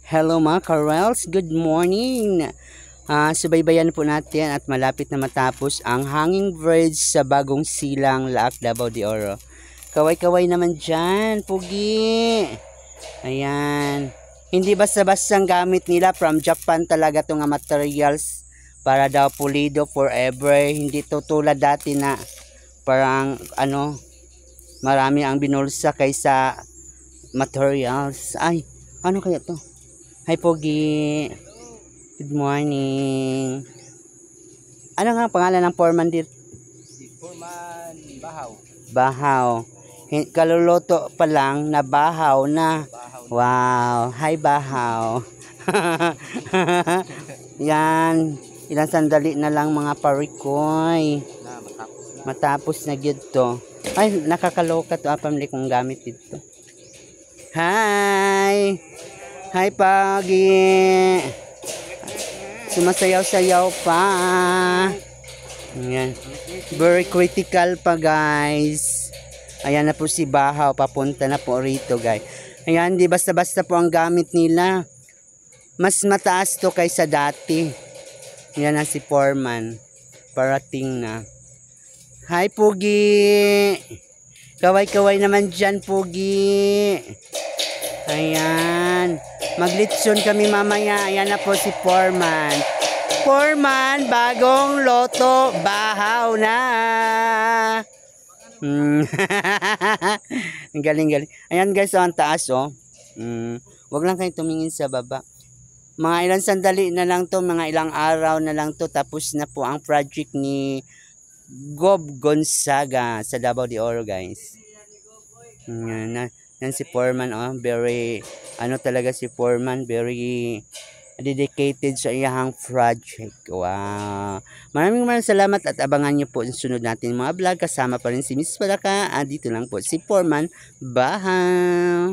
Hello mga Karels, good morning! Subaybayan po natin at malapit na matapos ang hanging bridge sa bagong silang Laak Davao de Oro. Kaway-kaway naman dyan, pugi! Ayan. Hindi basta-basta gamit nila, from Japan talaga itong materials para daw pulido forever. Hindi to tulad dati na parang marami ang binulsa kaysa materials. Ay, ano kaya to? Hi Pogi. Good morning. Ano nga pangalan ng foreman dito? Si Foreman Bahaw. Bahaw. Kaluluto pa lang na bahaw na. Bahaw. Wow. Hi Bahaw. Yan. Ilang sandali na lang mga parikoy. Na matapos na. Matapos na gito. Ay, nakakaloka to. Apamli kong gamit dito. Hi. Hi, Pagi. Sumasayaw-sayaw pa. Ayan. Very critical pa, guys. Ayan na po si Bahaw. Papunta na po rito, guys. Ayan, di basta-basta po ang gamit nila. Mas mataas to kaysa dati. Ayan na si Foreman. Parating na. Hi, Pugi. Kaway-kaway naman dyan, Pugi. Ayan. Maglitson kami mamaya. Ayan na po si Foreman. Foreman, bagong loto. Bahaw na. Galing-galing. Ayan guys, ang taas oh. Wag lang kayo tumingin sa baba. Mga ilang sandali na lang to. Mga ilang araw na lang to. Tapos na po ang project ni Gob Gonzaga sa Davao de Oro, guys. Yan si Foreman, oh, very, talaga si Foreman, very dedicated sa iyang project. Wow. Maraming salamat at abangan nyo po ang sunod natin mga vlog. Kasama pa rin si Miss Palaka. Dito lang po si Foreman Bahaw.